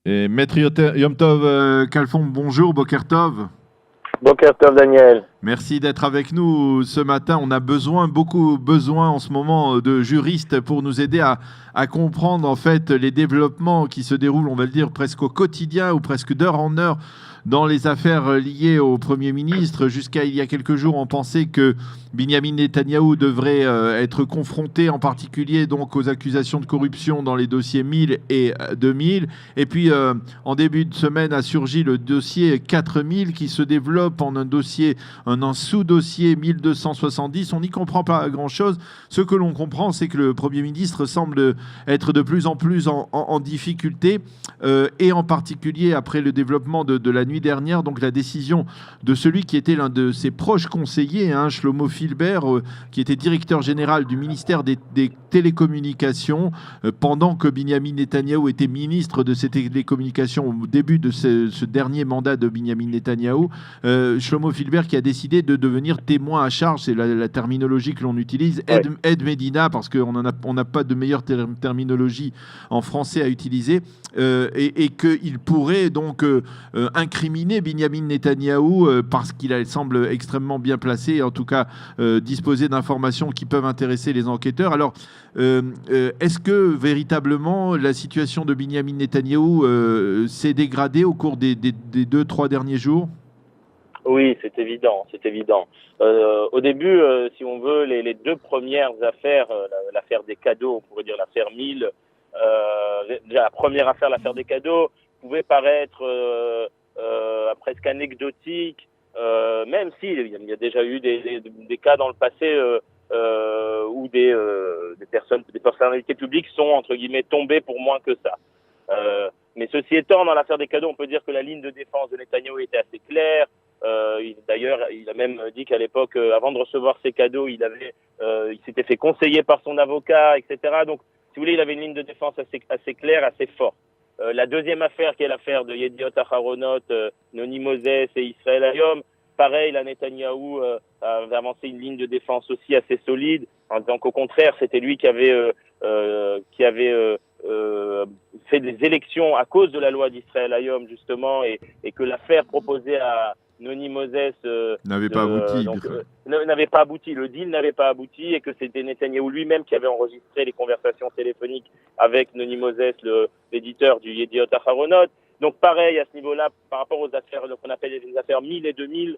Et Maître Yom Tov Kalfon, bonjour, Boker Tov. Boker Tov, Daniel. Merci d'être avec nous ce matin. On a besoin, beaucoup besoin en ce moment de juristes pour nous aider à comprendre en fait les développements qui se déroulent, on va le dire, presque au quotidien ou presque d'heure en heure dans les affaires liées au Premier ministre. Jusqu'à il y a quelques jours, on pensait que Binyamin Netanyahou devrait être confronté en particulier donc aux accusations de corruption dans les dossiers 1000 et 2000. Et puis en début de semaine a surgi le dossier 4000 qui se développe en un dossier, un sous-dossier 1270. On n'y comprend pas grand-chose. Ce que l'on comprend, c'est que le Premier ministre semble être de plus en plus en difficulté, et en particulier après le développement de la nuit dernière, donc la décision de celui qui était l'un de ses proches conseillers, Shlomo Filbert, qui était directeur général du ministère des télécommunications, pendant que Binyamin Netanyahou était ministre de ces télécommunications au début de ce dernier mandat de Binyamin Netanyahou. Shlomo Filbert qui a décidé de devenir témoin à charge, c'est la terminologie que l'on utilise, Oui. aide Medina, parce qu'on n'a pas de meilleure terminologie en français à utiliser, et qu'il pourrait donc incriminer Binyamin Netanyahou parce qu'il semble extrêmement bien placé, en tout cas disposer d'informations qui peuvent intéresser les enquêteurs. Alors, est-ce que véritablement la situation de Binyamin Netanyahou s'est dégradée au cours des 2-3 derniers jours? Oui, c'est évident, c'est évident. Au début, si on veut, les deux premières affaires, l'affaire des cadeaux, on pourrait dire l'affaire 1000, déjà la première affaire, l'affaire des cadeaux, pouvait paraître presque anecdotique, même si il y a déjà eu des cas dans le passé où des personnes, des personnalités publiques sont entre guillemets tombées pour moins que ça. Mais ceci étant, dans l'affaire des cadeaux, on peut dire que la ligne de défense de Netanyahou était assez claire. D'ailleurs, il a même dit qu'à l'époque, avant de recevoir ses cadeaux, il s'était fait conseiller par son avocat, etc. Donc, si vous voulez, il avait une ligne de défense assez claire, assez forte. La deuxième affaire, qui est l'affaire de Yediot Aharonot, Noni Moses et Israël Hayom, pareil, la Netanyahou avait avancé une ligne de défense aussi assez solide, en disant qu'au contraire, c'était lui qui avait fait des élections à cause de la loi d'Israël Hayom, justement, et que l'affaire proposée à Noni Moses N'avait pas abouti. n'avait pas abouti, le deal n'avait pas abouti, et que c'était Netanyahou lui-même qui avait enregistré les conversations téléphoniques avec Noni Moses, l'éditeur du Yediot Aharonot. Donc pareil, à ce niveau-là, par rapport aux affaires qu'on appelle les affaires 1000 et 2000,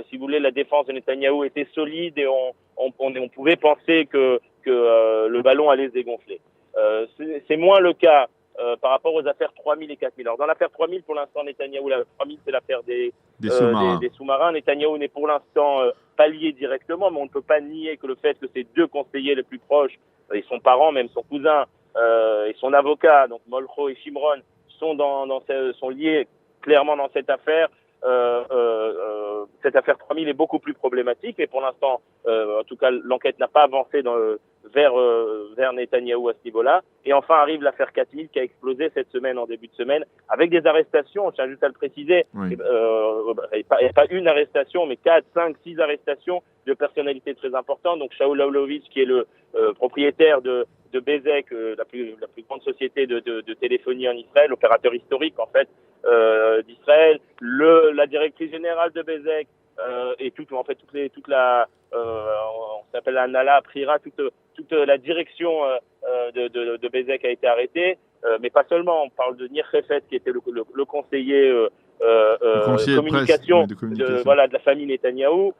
si vous voulez, la défense de Netanyahou était solide, et on pouvait penser que le ballon allait se dégonfler. C'est moins le cas par rapport aux affaires 3000 et 4000. Alors dans l'affaire 3000, pour l'instant, Netanyahou, la 3000, c'est l'affaire des sous-marins. Des sous-marins. Netanyahou n'est pour l'instant pas lié directement, mais on ne peut pas nier que le fait que ses deux conseillers les plus proches, et son parent, même son cousin, et son avocat, donc Molcho et Shimron, sont liés clairement dans cette affaire. Cette affaire 3000 est beaucoup plus problématique, mais pour l'instant, en tout cas, l'enquête n'a pas avancé vers Netanyahou à ce niveau-là. Et enfin arrive l'affaire 4000 qui a explosé cette semaine, en début de semaine, avec des arrestations, je tiens juste à le préciser. Oui. Il n'y a pas une arrestation, mais 4, 5, 6 arrestations de personnalités très importantes. Donc Shaul Laulovitch, qui est le propriétaire de Bezek, la plus grande société de téléphonie en Israël, opérateur historique en fait d'Israël, la directrice générale de Bezek, et on s'appelle la Nala Prira, toute la direction de Bezek a été arrêtée, mais pas seulement. On parle de Nir Hefet, qui était le conseiller communication, de communication. de la famille Netanyahou,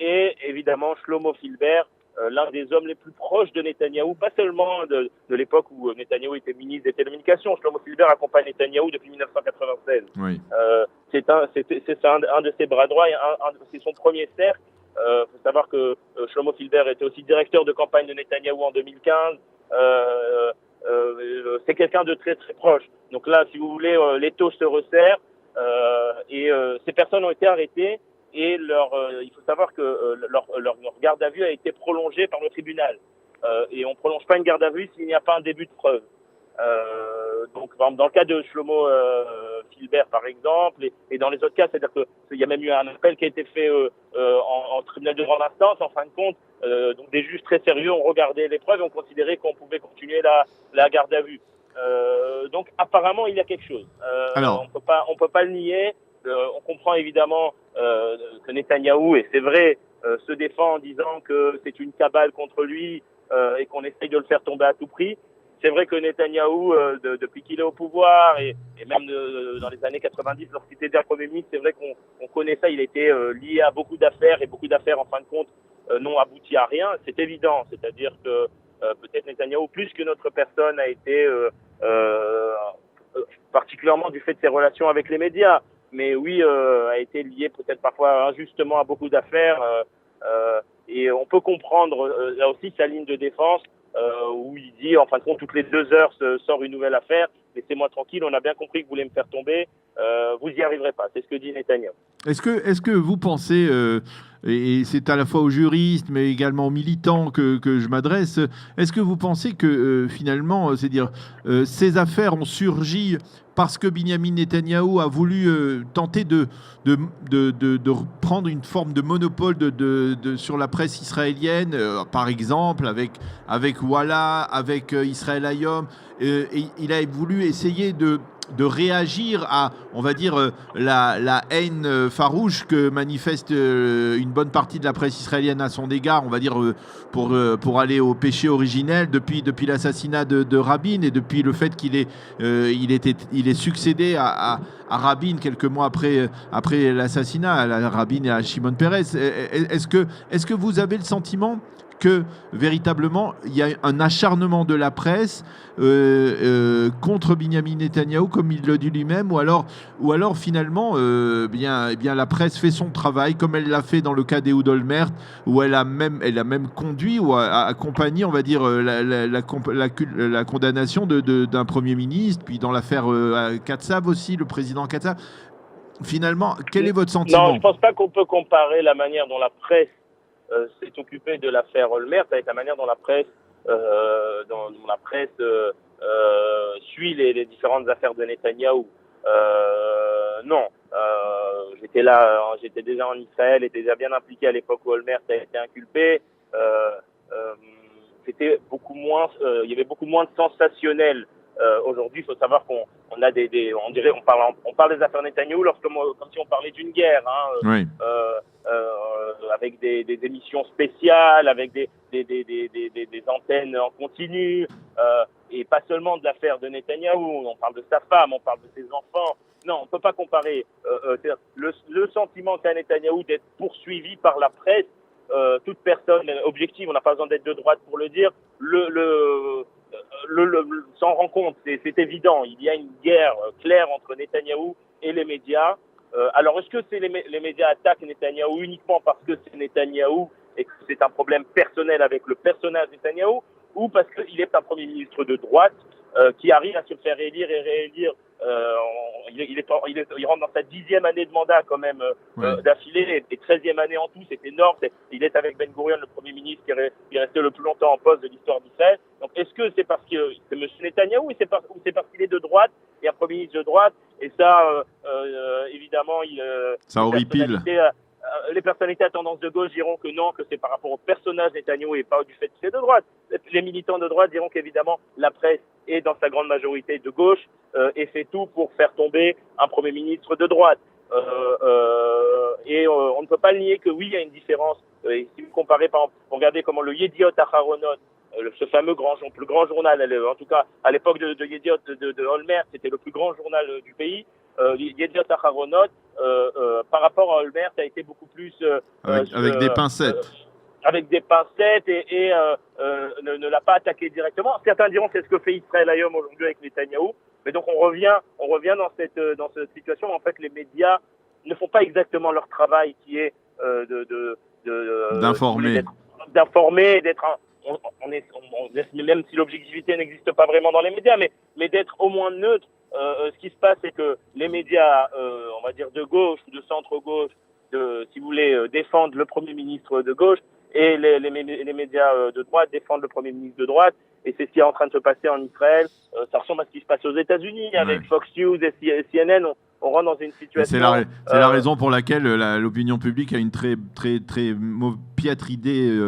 et évidemment Shlomo Filbert, l'un des hommes les plus proches de Netanyahou, pas seulement de l'époque où Netanyahou était ministre des télécommunications. Shlomo Filbert accompagne Netanyahou depuis 1996. Oui. C'est un de ses bras droits, et c'est son premier cercle. Faut savoir que Shlomo Filbert était aussi directeur de campagne de Netanyahou en 2015. C'est quelqu'un de très très proche. Donc là, si vous voulez, l'étau se resserre, et ces personnes ont été arrêtées, et il faut savoir que leur garde à vue a été prolongée par le tribunal. Et on ne prolonge pas une garde à vue s'il n'y a pas un début de preuve. Donc, dans le cas de Shlomo Filbert, par exemple, et dans les autres cas, c'est-à-dire qu'il y a même eu un appel qui a été fait en tribunal de grande instance, en fin de compte. Donc, des juges très sérieux ont regardé les preuves et ont considéré qu'on pouvait continuer la garde à vue. Donc apparemment, il y a quelque chose. Alors, On peut pas le nier. On comprend évidemment que Netanyahou, et c'est vrai, se défend en disant que c'est une cabale contre lui et qu'on essaye de le faire tomber à tout prix. C'est vrai que Netanyahou, depuis qu'il est au pouvoir et même dans les années 90, lorsqu'il était déjà Premier ministre, c'est vrai qu'on connaît ça. Il a été lié à beaucoup d'affaires et beaucoup d'affaires, en fin de compte, n'ont abouti à rien. C'est évident. C'est-à-dire que peut-être Netanyahou, plus que notre personne, a été particulièrement du fait de ses relations avec les médias. Mais oui, a été lié peut-être parfois injustement à beaucoup d'affaires. Et on peut comprendre là aussi sa ligne de défense où il dit, en fin de compte, toutes les 2 heures sort une nouvelle affaire. Laissez-moi tranquille, on a bien compris que vous voulez me faire tomber. Vous n'y arriverez pas. C'est ce que dit Netanyahou. est-ce que vous pensez, et c'est à la fois aux juristes, mais également aux militants que je m'adresse, est-ce que vous pensez que finalement, c'est-à-dire, ces affaires ont surgi parce que Binyamin Netanyahou a voulu tenter de prendre une forme de monopole sur la presse israélienne, par exemple, avec Walla, avec Israël Hayom, et il a voulu essayer de réagir à, on va dire, la haine farouche que manifeste une bonne partie de la presse israélienne à son égard, on va dire, pour aller au péché originel depuis l'assassinat de Rabin et depuis le fait qu'il est succédé à Rabin quelques mois après l'assassinat, à Rabin et à Shimon Peres. Est-ce que vous avez le sentiment que véritablement il y a un acharnement de la presse contre Binyamin Netanyahou, comme il le dit lui-même, ou alors finalement la presse fait son travail comme elle l'a fait dans le cas d'Ehud Olmert, où elle a même conduit ou a accompagné, on va dire, la condamnation d'un Premier ministre, puis dans l'affaire Katsav aussi, le président Katsav. Finalement, quel est votre sentiment? Non, je pense pas qu'on peut comparer la manière dont la presse s'est occupée de l'affaire Olmert avec la manière dont la presse suit les différentes affaires de Netanyahou. Non, j'étais là, j'étais déjà en Israël, j'étais déjà bien impliqué à l'époque où Olmert a été inculpé. C'était beaucoup moins, il y avait beaucoup moins de sensationnel. Aujourd'hui, il faut savoir qu'on a on dirait, on parle des affaires Netanyahou comme si on parlait d'une guerre, hein, Oui. avec des émissions spéciales, avec des antennes en continu, et pas seulement de l'affaire de Netanyahou. On parle de sa femme, on parle de ses enfants. Non, on peut pas comparer. Le sentiment qu'a Netanyahou d'être poursuivi par la presse, toute personne objective, on n'a pas besoin d'être de droite pour le dire, s'en rend compte, c'est évident. Il y a une guerre claire entre Netanyahou et les médias. Alors, est-ce que les médias attaquent Netanyahou uniquement parce que c'est Netanyahou et que c'est un problème personnel avec le personnage Netanyahou, ou parce qu'il est un Premier ministre de droite qui arrive à se faire élire et réélire? Il rentre dans sa 10e année de mandat quand même d'affilée, et 13e année en tout, c'est énorme. Il est avec Ben Gurion, le Premier ministre qui est resté le plus longtemps en poste de l'histoire d'Israël. Donc est-ce que c'est parce que c'est M. Netanyahou, ou c'est parce qu'il est de droite et un Premier ministre de droite? Et ça, évidemment, ça horripile. Les personnalités à tendance de gauche diront que non, que c'est par rapport au personnage Netanyahou et pas du fait qu'il est de droite. Les militants de droite diront qu'évidemment la presse est dans sa grande majorité de gauche et fait tout pour faire tomber un Premier ministre de droite. Et on ne peut pas le nier que oui, il y a une différence. Et si vous comparez, par exemple, regardez comment le Yediot Aharonot, ce fameux plus grand journal, en tout cas à l'époque de Yediot de Olmert, c'était le plus grand journal du pays. Yediot Aharonot, par rapport à Olmert, a été beaucoup plus avec des pincettes. Avec des pincettes et ne l'a pas attaqué directement. Certains diront que c'est ce que fait Israël Hayom aujourd'hui avec Netanyahou. Mais donc on revient dans cette situation où en fait les médias ne font pas exactement leur travail qui est d'informer, d'être même si l'objectivité n'existe pas vraiment dans les médias, mais d'être au moins neutre. Ce qui se passe, c'est que les médias, on va dire de gauche ou de centre-gauche, si vous voulez, défendent le Premier ministre de gauche, et les médias de droite défendent le Premier ministre de droite. Et c'est ce qui est en train de se passer en Israël. Ça ressemble à ce qui se passe aux États-Unis avec Fox News et CNN. on rentre dans une situation. C'est la raison pour laquelle l'opinion publique a une très piètre idée,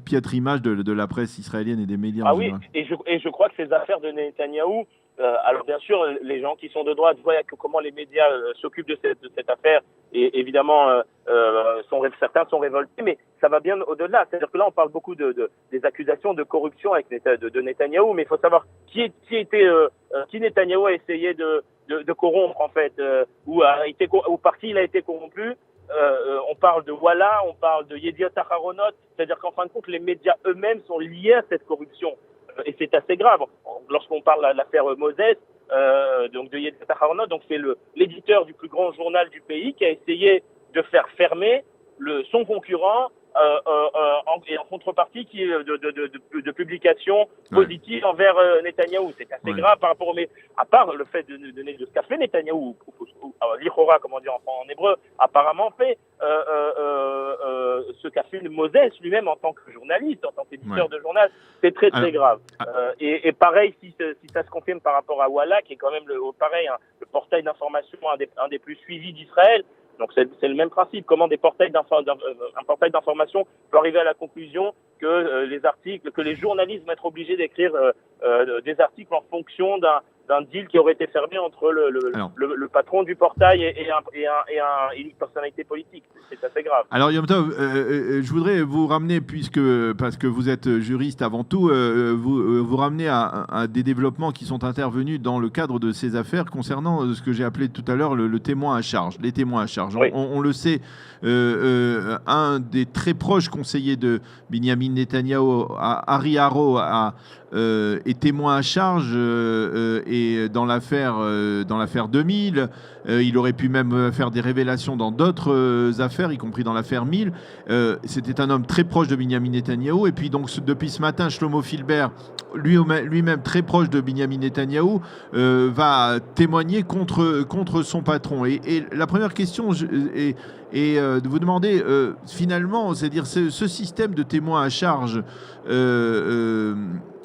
piètre image de la presse israélienne et des médias en général. Et je crois que ces affaires de Netanyahou, alors bien sûr, les gens qui sont de droite voient comment les médias s'occupent de cette affaire, et évidemment, certains sont révoltés, mais ça va bien au-delà. C'est-à-dire que là, on parle beaucoup des accusations de corruption de Netanyahou, mais il faut savoir qui Netanyahou a essayé de corrompre, en fait, ou par qui il a été corrompu. On parle de Walla, on parle de Yediot Aharonot, c'est-à-dire qu'en fin de compte, les médias eux-mêmes sont liés à cette corruption. Et c'est assez grave. Lorsqu'on parle de l'affaire Moses, donc de Yediot Aharonot, donc c'est l'éditeur du plus grand journal du pays qui a essayé de faire fermer son concurrent et en contrepartie de publications positives envers Netanyahou. C'est assez grave par rapport à part le fait de ce qu'a fait Netanyahou, l'Ichora, comme on dit en hébreu, apparemment fait ce qu'a fait Moses lui-même en tant que journaliste, en tant qu'éditeur de journal. C'est très très grave. Et pareil, si ça se confirme par rapport à Walla, qui est quand même le portail d'information un des plus suivis d'Israël. Donc c'est le même principe. Comment un portail d'information peut arriver à la conclusion que les journalistes vont être obligés d'écrire des articles en fonction d'un deal qui aurait été fermé entre le patron du portail et une personnalité politique. C'est assez grave. Alors Yom Tov, je voudrais vous ramener, parce que vous êtes juriste avant tout, vous ramener à des développements qui sont intervenus dans le cadre de ces affaires concernant ce que j'ai appelé tout à l'heure le témoin à charge, les témoins à charge. Oui. On le sait, un des très proches conseillers de Binyamin Netanyahou, Ari Haro, est témoin à charge et dans l'affaire 2000. Il aurait pu même faire des révélations dans d'autres affaires, y compris dans l'affaire 1000. C'était un homme très proche de Binyamin Netanyahou. Et puis donc depuis ce matin, Shlomo Filber, lui-même très proche de Binyamin Netanyahou, va témoigner contre son patron. Et la première question est de vous demander finalement, c'est-à-dire ce système de témoins à charge.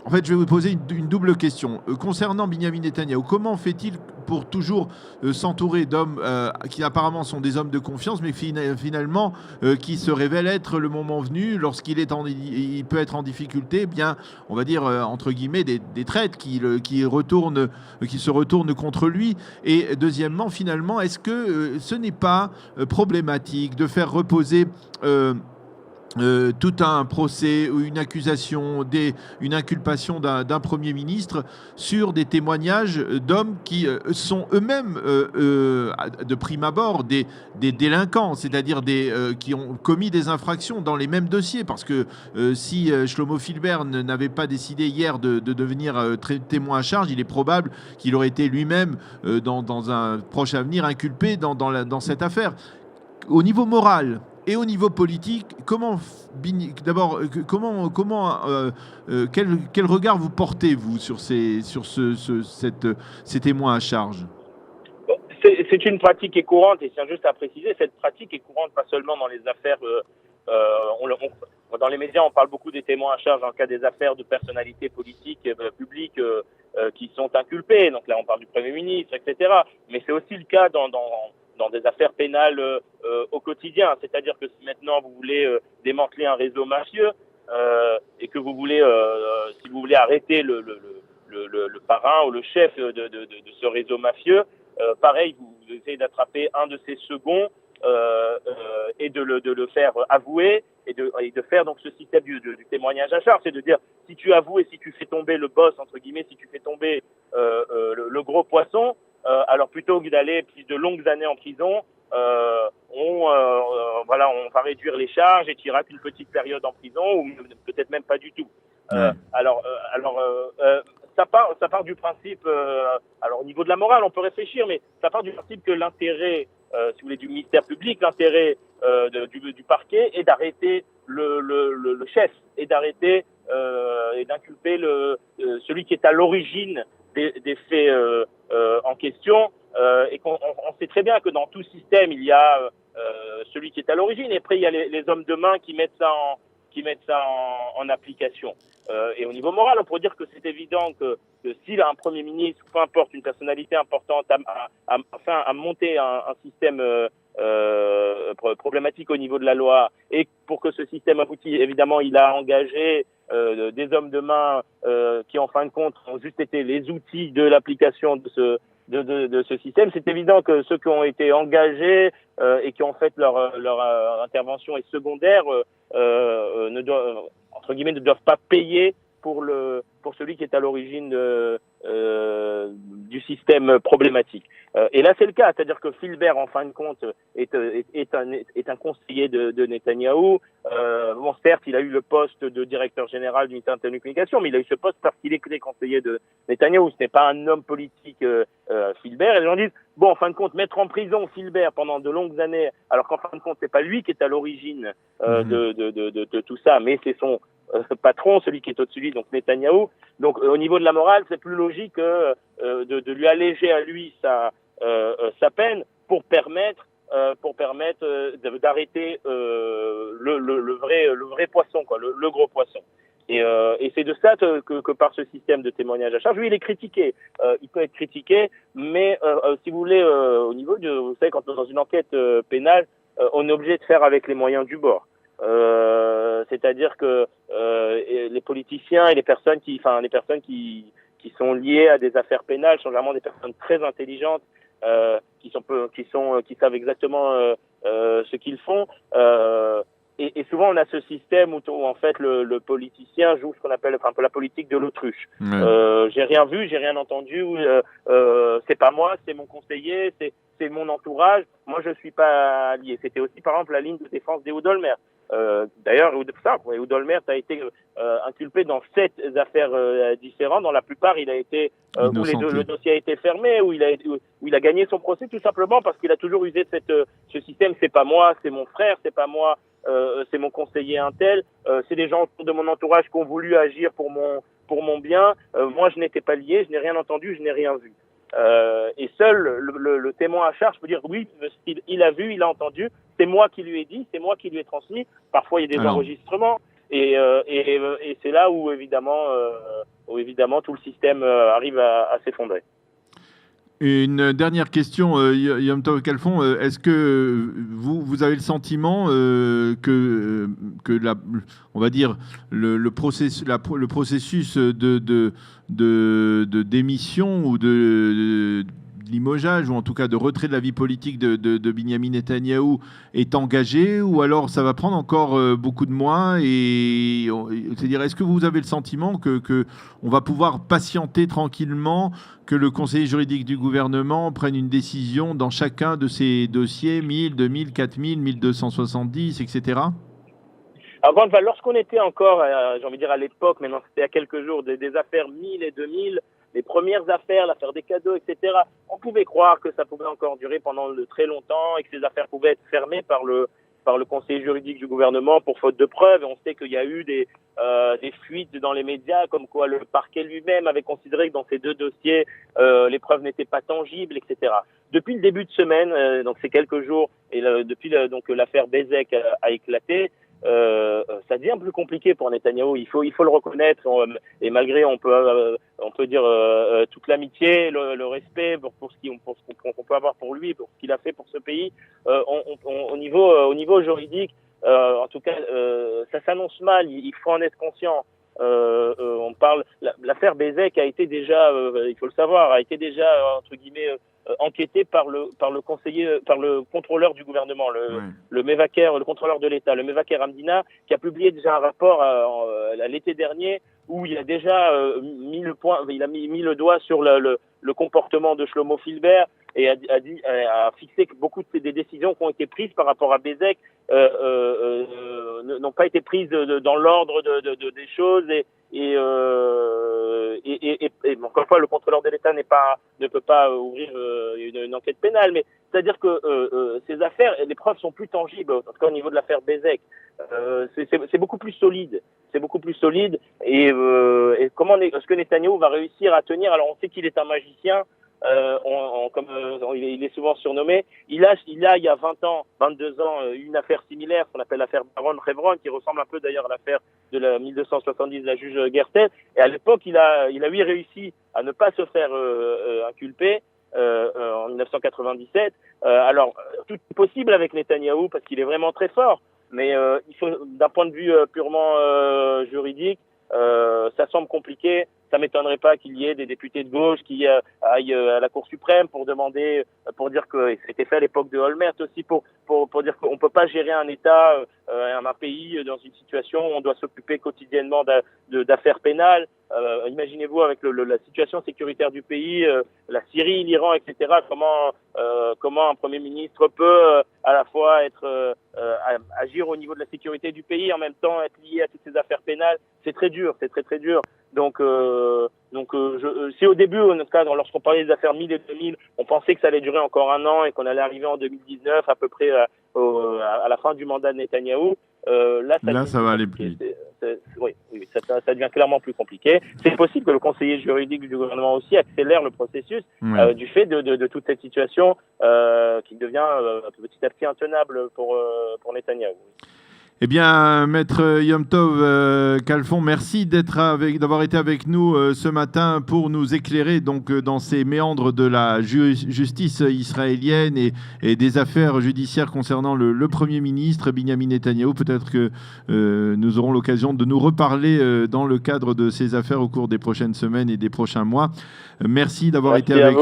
En fait, je vais vous poser une double question. Concernant Binyamin Netanyahou, comment fait-il pour toujours s'entourer d'hommes qui apparemment sont des hommes de confiance, mais finalement qui se révèlent être le moment venu, lorsqu'il il peut être en difficulté, eh bien, on va dire entre guillemets des traîtres qui se retournent contre lui. Et deuxièmement, finalement, est-ce que ce n'est pas problématique de faire reposer tout un procès ou une accusation, une inculpation d'un Premier ministre sur des témoignages d'hommes qui sont eux-mêmes, de prime abord, des délinquants, c'est-à-dire qui ont commis des infractions dans les mêmes dossiers. Parce que si Shlomo Filber n'avait pas décidé hier de devenir témoin à charge, il est probable qu'il aurait été lui-même, dans un proche avenir, inculpé dans cette affaire. Au niveau moral et au niveau politique, quel regard vous portez, vous, sur ces témoins à charge? C'est une pratique qui est courante, et c'est juste à préciser, cette pratique est courante pas seulement dans les affaires, dans les médias on parle beaucoup des témoins à charge en cas des affaires de personnalités politiques, publiques qui sont inculpées, donc là on parle du Premier ministre, etc. Mais c'est aussi le cas dans des affaires pénales au quotidien. C'est-à-dire que si maintenant vous voulez démanteler un réseau mafieux et que si vous voulez arrêter le parrain ou le chef de ce réseau mafieux, pareil, vous essayez d'attraper un de ses seconds et de le faire avouer et de faire donc ce système du témoignage à charge, c'est de dire si tu avoues et si tu fais tomber le boss, entre guillemets, si tu fais tomber le gros poisson, alors plutôt que d'aller plus de longues années en prison, on va réduire les charges et tu iras qu'une petite période en prison ou peut-être même pas du tout. Ça part du principe, alors au niveau de la morale on peut réfléchir, mais ça part du principe que l'intérêt, si vous voulez, du ministère public, l'intérêt du parquet est d'arrêter le chef et d'arrêter et d'inculper celui qui est à l'origine des faits en question, et qu'on sait très bien que dans tout système il y a celui qui est à l'origine, et après il y a les hommes de main qui mettent ça qui mettent ça en application. Et au niveau moral, on pourrait dire que c'est évident que s'il a un Premier ministre, peu importe, une personnalité importante, à monter un système problématique au niveau de la loi, et pour que ce système aboutisse, évidemment, il a engagé des hommes de main qui, en fin de compte, ont juste été les outils de l'application de ce système. C'est évident que ceux qui ont été engagés et qui ont fait leur intervention est secondaire ne doivent, entre guillemets, ne doivent pas payer pour celui qui est à l'origine du système problématique. Et là, c'est le cas, c'est-à-dire que Filbert, en fin de compte, est un conseiller de Netanyahou. Bon, certes, il a eu le poste de directeur général d'unité de télécommunication, mais il a eu ce poste parce qu'il est conseiller de Netanyahou. Ce n'est pas un homme politique, Filbert. Et les gens disent, bon, en fin de compte, mettre en prison Filbert pendant de longues années, alors qu'en fin de compte, c'est pas lui qui est à l'origine de tout ça, mais c'est son patron, celui qui est au-dessus de lui, donc Netanyahou. Donc, au niveau de la morale, c'est plus logique de lui alléger à lui sa peine pour permettre d'arrêter le vrai poisson, quoi, le gros poisson. Et c'est de ça que par ce système de témoignage à charge, lui, il est critiqué. Il peut être critiqué, mais si vous voulez, au niveau de, vous savez, quand on est dans une enquête pénale, on est obligé de faire avec les moyens du bord. C'est-à-dire que les politiciens et les personnes qui sont liées à des affaires pénales sont vraiment des personnes très intelligentes, qui savent exactement ce qu'ils font. Et souvent on a ce système où en fait le politicien joue ce qu'on appelle un peu la politique de l'autruche. J'ai rien vu, j'ai rien entendu, c'est pas moi, c'est mon conseiller, c'est mon entourage. Moi je suis pas lié. C'était aussi par exemple la ligne de défense d'Ehud Olmert. D'ailleurs, Ehud Olmert a été inculpé dans 7 affaires différentes. Dans la plupart, il a été où le dossier a été fermé, où il a gagné son procès tout simplement parce qu'il a toujours usé de ce système. C'est pas moi, c'est mon frère, c'est pas moi, c'est mon conseiller intel. C'est des gens de mon entourage qui ont voulu agir pour mon bien. Moi, je n'étais pas lié, je n'ai rien entendu, je n'ai rien vu. Et seul le témoin à charge peut dire oui, il a vu, il a entendu, c'est moi qui lui ai dit, c'est moi qui lui ai transmis. Parfois il y a des enregistrements et c'est là où évidemment tout le système arrive à s'effondrer. Une dernière question, Yom Tov Kalfon, est-ce que vous avez le sentiment que on va dire le processus de démission ou de limogeage, ou en tout cas de retrait de la vie politique de Binyamin Netanyahou est engagé, ou alors ça va prendre encore beaucoup de mois, c'est-à-dire, est-ce que vous avez le sentiment que on va pouvoir patienter tranquillement, que le conseiller juridique du gouvernement prenne une décision dans chacun de ces dossiers, 1000, 2000, 4000, 1270, etc. Alors, lorsqu'on était encore, j'ai envie de dire à l'époque, maintenant c'était il y a quelques jours, des affaires 1000 et 2000, les premières affaires, l'affaire des cadeaux, etc., on pouvait croire que ça pouvait encore durer pendant très longtemps et que ces affaires pouvaient être fermées par le conseiller juridique du gouvernement pour faute de preuves. Et on sait qu'il y a eu des fuites dans les médias, comme quoi le parquet lui-même avait considéré que dans ces 2 dossiers, les preuves n'étaient pas tangibles, etc. Depuis le début de semaine, donc ces quelques jours, et depuis donc l'affaire Bezek a éclaté, ça devient plus compliqué pour Netanyahou. Il faut le reconnaître, et malgré on peut dire toute l'amitié, le respect pour qu'on peut avoir pour lui, pour ce qu'il a fait pour ce pays, au niveau juridique, en tout cas, ça s'annonce mal. Il faut en être conscient. On parle, l'affaire Bezek a été déjà, il faut le savoir, a été déjà entre guillemets enquêté par le contrôleur du gouvernement, le Mevaker, le contrôleur de l'État, le Mevaker Amdina, qui a publié déjà un rapport l'été dernier où il a déjà mis le doigt sur le comportement de Shlomo Filbert et a fixé que beaucoup des décisions qui ont été prises par rapport à Bezek n'ont pas été prises dans l'ordre des choses et encore une fois, le contrôleur de l'État ne peut pas ouvrir une enquête pénale, mais c'est-à-dire que ces affaires, les preuves sont plus tangibles, en tout cas au niveau de l'affaire Bezek. C'est beaucoup plus solide. C'est beaucoup plus solide. Et comment est-ce que Netanyahou va réussir à tenir? Alors on sait qu'il est un magicien. il est souvent surnommé. Il y a 20 ans, 22 ans, une affaire similaire qu'on appelle l'affaire Baron Revron, qui ressemble un peu d'ailleurs à l'affaire de la 1270 de la juge Gertel. Et à l'époque, il a réussi à ne pas se faire inculper en 1997. Alors, tout est possible avec Netanyahou parce qu'il est vraiment très fort. Mais il faut, d'un point de vue purement juridique, ça semble compliqué. Ça m'étonnerait pas qu'il y ait des députés de gauche qui aillent à la Cour suprême pour demander, pour dire que c'était fait à l'époque de Olmert aussi, pour dire qu'on peut pas gérer un État, un pays dans une situation où on doit s'occuper quotidiennement d'affaires pénales. Imaginez-vous avec la situation sécuritaire du pays, la Syrie, l'Iran, etc. Comment un Premier ministre peut à la fois agir au niveau de la sécurité du pays, en même temps être lié à toutes ces affaires pénales. C'est très dur, c'est très très dur. Donc, si au début, en tout cas, lorsqu'on parlait des affaires 1000 et 2000, on pensait que ça allait durer encore un an et qu'on allait arriver en 2019 à peu près à la fin du mandat de Netanyahou, là, ça va aller plus vite. Oui, ça devient clairement plus compliqué. C'est possible que le conseiller juridique du gouvernement aussi accélère le processus du fait de toute cette situation qui devient petit à petit intenable pour Netanyahou. Eh bien, Maître Yom Tov Khalfon, merci d'avoir été avec nous ce matin pour nous éclairer donc dans ces méandres de la justice israélienne et des affaires judiciaires concernant le Premier ministre Binyamin Netanyahou. Peut-être que nous aurons l'occasion de nous reparler dans le cadre de ces affaires au cours des prochaines semaines et des prochains mois. Merci d'avoir été avec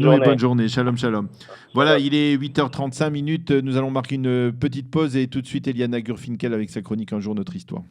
nous et bonne journée. Shalom, shalom. Voilà, il est 8h35. Nous allons marquer une petite pause et tout de suite Eliana Gurfinkel avec sa chronique Un jour notre histoire.